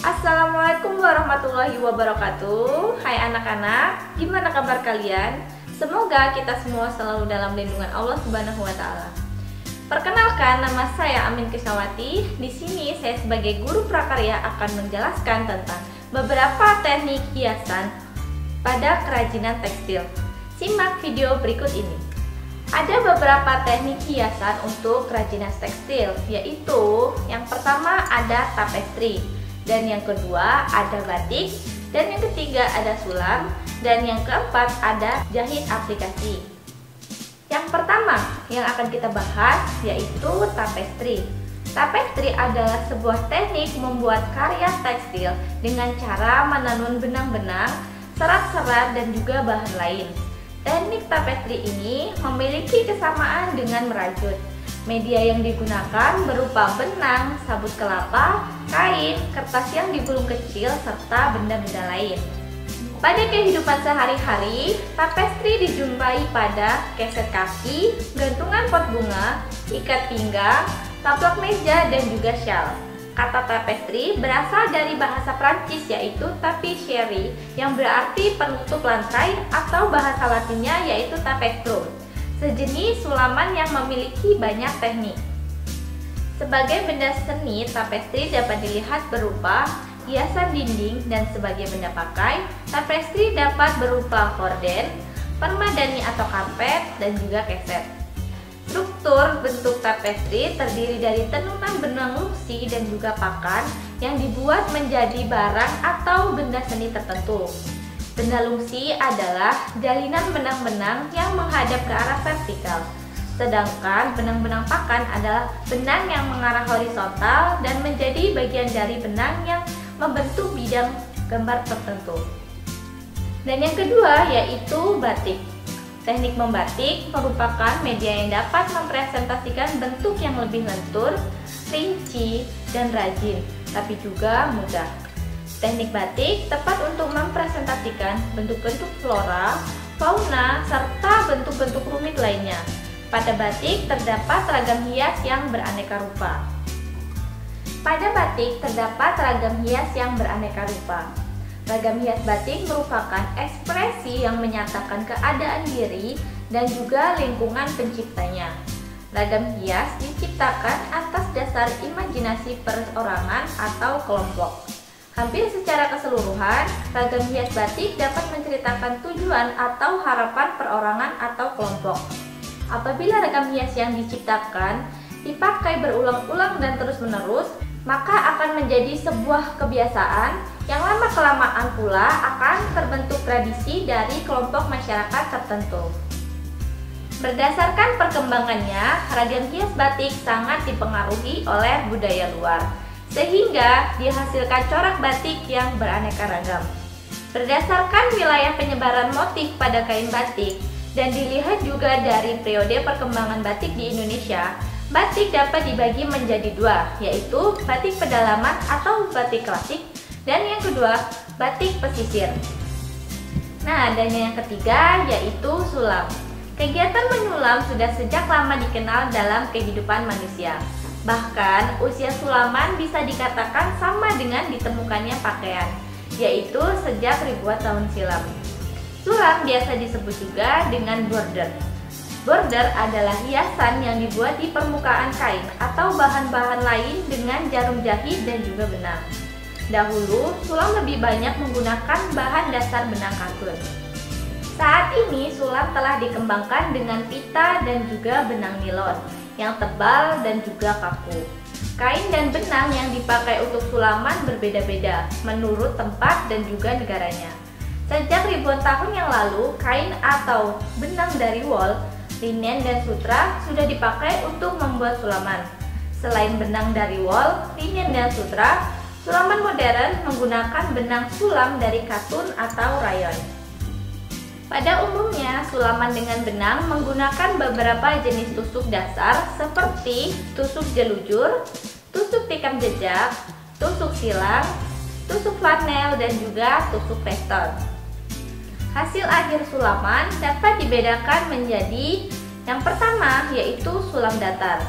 Assalamualaikum warahmatullahi wabarakatuh. Hai anak-anak, gimana kabar kalian? Semoga kita semua selalu dalam lindungan Allah Subhanahu wa taala. Perkenalkan, nama saya Amin Kisawati. Di sini saya sebagai guru prakarya akan menjelaskan tentang beberapa teknik hiasan pada kerajinan tekstil. Simak video berikut ini. Ada beberapa teknik hiasan untuk kerajinan tekstil, yaitu yang pertama ada tapestry, dan yang kedua ada batik, dan yang ketiga ada sulam, dan yang keempat ada jahit aplikasi. Yang pertama yang akan kita bahas yaitu tapestry. Tapestry adalah sebuah teknik membuat karya tekstil dengan cara menenun benang-benang, serat-serat, dan juga bahan lain. Teknik tapestry ini memiliki kesamaan dengan merajut. Media yang digunakan berupa benang, sabut kelapa, kain, kertas yang digulung kecil, serta benda-benda lain. Pada kehidupan sehari-hari, tapestry dijumpai pada keset kaki, gantungan pot bunga, ikat pinggang, taplak meja, dan juga shawl. Kata tapestry berasal dari bahasa Prancis yaitu tapisserie yang berarti penutup lantai, atau bahasa Latinnya yaitu tapestrum, sejenis sulaman yang memiliki banyak teknik. Sebagai benda seni, tapestry dapat dilihat berupa hiasan dinding, dan sebagai benda pakai, tapestry dapat berupa gorden, permadani atau karpet, dan juga keset. Struktur bentuk tapestry terdiri dari tenunan benang luksi dan juga pakan yang dibuat menjadi barang atau benda seni tertentu. Benda luksi adalah jalinan benang-benang yang menghadap ke arah vertikal, sedangkan benang-benang pakan adalah benang yang mengarah horizontal dan menjadi bagian dari benang yang membentuk bidang gambar tertentu. Dan yang kedua yaitu batik. Teknik membatik merupakan media yang dapat mempresentasikan bentuk yang lebih lentur, rinci, dan rajin, tapi juga mudah. Teknik batik tepat untuk mempresentasikan bentuk-bentuk flora, fauna, serta bentuk-bentuk rumit lainnya. Pada batik terdapat ragam hias yang beraneka rupa. Ragam hias batik merupakan ekspresi yang menyatakan keadaan diri dan juga lingkungan penciptanya. Ragam hias diciptakan atas dasar imajinasi perorangan atau kelompok. Hampir secara keseluruhan, ragam hias batik dapat menceritakan tujuan atau harapan perorangan atau kelompok. Apabila ragam hias yang diciptakan dipakai berulang-ulang dan terus-menerus, maka akan menjadi sebuah kebiasaan yang lama-kelamaan pula akan terbentuk tradisi dari kelompok masyarakat tertentu. Berdasarkan perkembangannya, ragam hias batik sangat dipengaruhi oleh budaya luar, sehingga dihasilkan corak batik yang beraneka ragam. Berdasarkan wilayah penyebaran motif pada kain batik, dan dilihat juga dari periode perkembangan batik di Indonesia, batik dapat dibagi menjadi dua, yaitu batik pedalaman atau batik klasik, dan yang kedua batik pesisir. Nah, dan yang ketiga yaitu sulam. Kegiatan menyulam sudah sejak lama dikenal dalam kehidupan manusia. Bahkan usia sulaman bisa dikatakan sama dengan ditemukannya pakaian, yaitu sejak ribuan tahun silam. Sulam biasa disebut juga dengan border. Border adalah hiasan yang dibuat di permukaan kain atau bahan-bahan lain dengan jarum jahit dan juga benang. Dahulu, sulam lebih banyak menggunakan bahan dasar benang katun. Saat ini, sulam telah dikembangkan dengan pita dan juga benang nilon yang tebal dan juga kaku. Kain dan benang yang dipakai untuk sulaman berbeda-beda menurut tempat dan juga negaranya. Sejak ribuan tahun yang lalu, kain atau benang dari wol, linen, dan sutra sudah dipakai untuk membuat sulaman. Selain benang dari wol, linen, dan sutra, sulaman modern menggunakan benang sulam dari katun atau rayon. Pada umumnya, sulaman dengan benang menggunakan beberapa jenis tusuk dasar seperti tusuk jelujur, tusuk tikam jejak, tusuk silang, tusuk flanel, dan juga tusuk veston. Hasil akhir sulaman dapat dibedakan menjadi yang pertama yaitu sulam datar.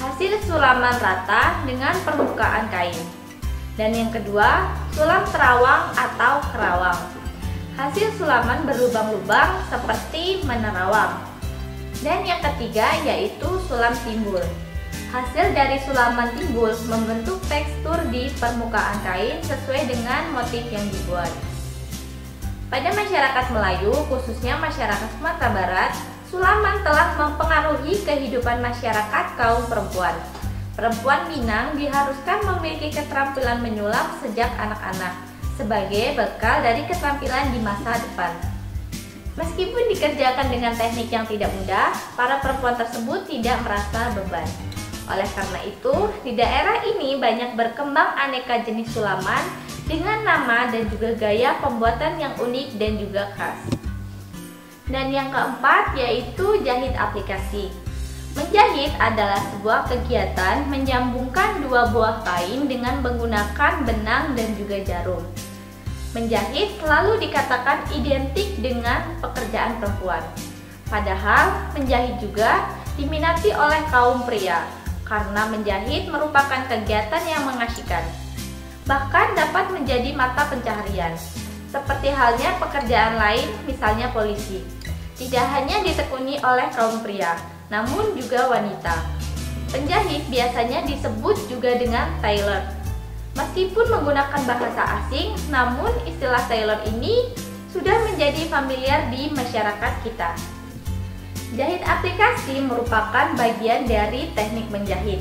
hasil sulaman rata dengan permukaan kain. Dan yang kedua, sulam terawang atau kerawang. Hasil sulaman berlubang-lubang seperti menerawang. Dan yang ketiga yaitu sulam timbul. Hasil dari sulaman timbul membentuk tekstur di permukaan kain sesuai dengan motif yang dibuat. Pada masyarakat Melayu, khususnya masyarakat Sumatera Barat, sulaman telah mempengaruhi kehidupan masyarakat kaum perempuan. Perempuan Minang diharuskan memiliki keterampilan menyulam sejak anak-anak sebagai bekal dari keterampilan di masa depan. Meskipun dikerjakan dengan teknik yang tidak mudah, para perempuan tersebut tidak merasa beban. Oleh karena itu, di daerah ini banyak berkembang aneka jenis sulaman dengan nama dan juga gaya pembuatan yang unik dan juga khas. Dan yang keempat yaitu jahit aplikasi. Menjahit adalah sebuah kegiatan menyambungkan dua buah kain dengan menggunakan benang dan juga jarum. Menjahit selalu dikatakan identik dengan pekerjaan perempuan. Padahal menjahit juga diminati oleh kaum pria karena menjahit merupakan kegiatan yang mengasyikan. Bahkan dapat menjadi mata pencaharian. Seperti halnya pekerjaan lain, misalnya polisi. Tidak hanya ditekuni oleh kaum pria, namun juga wanita. Penjahit biasanya disebut juga dengan tailor. Meskipun menggunakan bahasa asing, namun istilah tailor ini sudah menjadi familiar di masyarakat kita. Jahit aplikasi merupakan bagian dari teknik menjahit.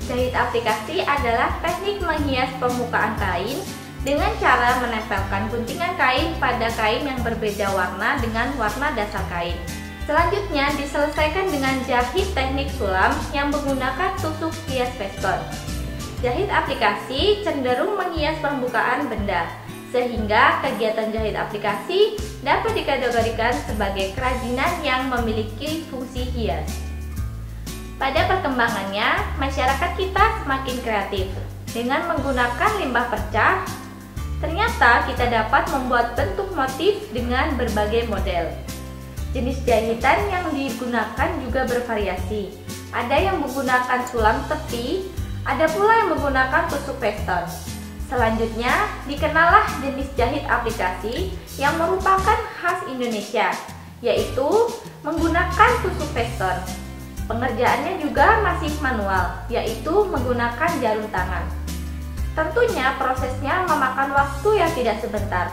Jahit aplikasi adalah teknik menghias permukaan kain dengan cara menempelkan guntingan kain pada kain yang berbeda warna dengan warna dasar kain. Selanjutnya diselesaikan dengan jahit teknik sulam yang menggunakan tusuk hias veston. Jahit aplikasi cenderung menghias permukaan benda, sehingga kegiatan jahit aplikasi dapat dikategorikan sebagai kerajinan yang memiliki fungsi hias. Pada perkembangannya, masyarakat kita semakin kreatif. Dengan menggunakan limbah percah, ternyata kita dapat membuat bentuk motif dengan berbagai model. Jenis jahitan yang digunakan juga bervariasi. Ada yang menggunakan sulam tepi, ada pula yang menggunakan tusuk veston. Selanjutnya, dikenallah jenis jahit aplikasi yang merupakan khas Indonesia, yaitu menggunakan tusuk veston. Pengerjaannya juga masih manual, yaitu menggunakan jarum tangan. Tentunya prosesnya memakan waktu yang tidak sebentar.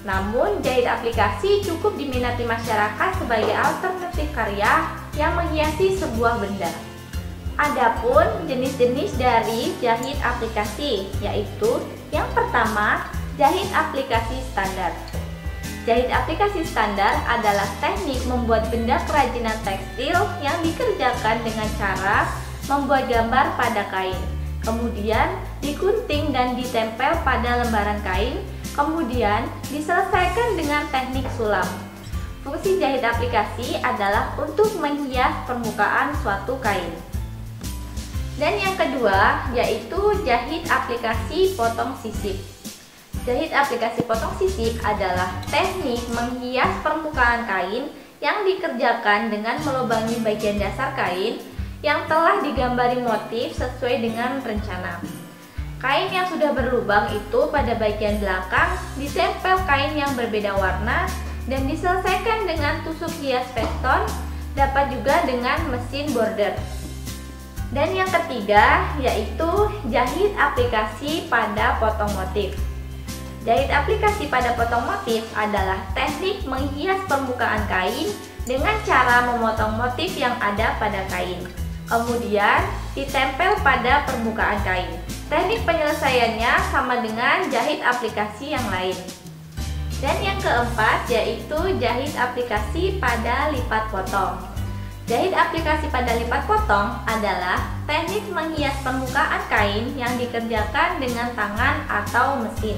Namun, jahit aplikasi cukup diminati masyarakat sebagai alternatif karya yang menghiasi sebuah benda. Adapun jenis-jenis dari jahit aplikasi, yaitu yang pertama, jahit aplikasi standar. Jahit aplikasi standar adalah teknik membuat benda kerajinan tekstil yang dikerjakan dengan cara membuat gambar pada kain, kemudian digunting dan ditempel pada lembaran kain, kemudian diselesaikan dengan teknik sulam. Fungsi jahit aplikasi adalah untuk menghias permukaan suatu kain. Dan yang kedua yaitu jahit aplikasi potong sisip. Jahit aplikasi potong sisip adalah teknik menghias permukaan kain yang dikerjakan dengan melubangi bagian dasar kain yang telah digambari motif sesuai dengan rencana. Kain yang sudah berlubang itu pada bagian belakang ditempel kain yang berbeda warna dan diselesaikan dengan tusuk hias veston, dapat juga dengan mesin border. Dan yang ketiga yaitu jahit aplikasi pada potong motif. Jahit aplikasi pada potong motif adalah teknik menghias permukaan kain dengan cara memotong motif yang ada pada kain, kemudian ditempel pada permukaan kain. Teknik penyelesaiannya sama dengan jahit aplikasi yang lain. Dan yang keempat yaitu jahit aplikasi pada lipat potong. Jahit aplikasi pada lipat potong adalah teknik menghias permukaan kain yang dikerjakan dengan tangan atau mesin.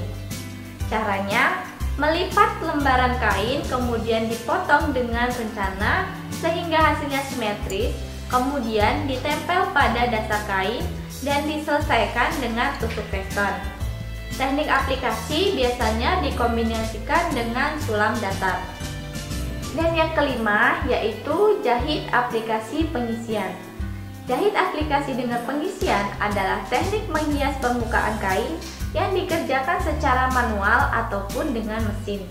Caranya, melipat lembaran kain kemudian dipotong dengan rencana sehingga hasilnya simetris, kemudian ditempel pada dasar kain dan diselesaikan dengan tusuk veston. Teknik aplikasi biasanya dikombinasikan dengan sulam datar. Dan yang kelima yaitu jahit aplikasi pengisian. Jahit aplikasi dengan pengisian adalah teknik menghias permukaan kain yang dikerjakan secara manual ataupun dengan mesin.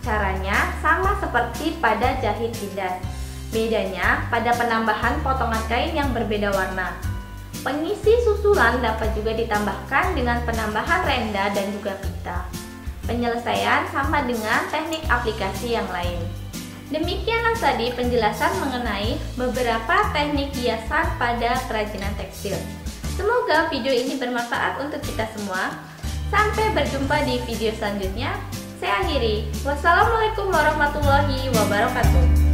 Caranya sama seperti pada jahit tindas. Bedanya pada penambahan potongan kain yang berbeda warna. Pengisi susulan dapat juga ditambahkan dengan penambahan renda dan juga pita. Penyelesaian sama dengan teknik aplikasi yang lain. Demikianlah tadi penjelasan mengenai beberapa teknik hiasan pada kerajinan tekstil. Semoga video ini bermanfaat untuk kita semua. Sampai berjumpa di video selanjutnya. Saya akhiri. Wassalamualaikum warahmatullahi wabarakatuh.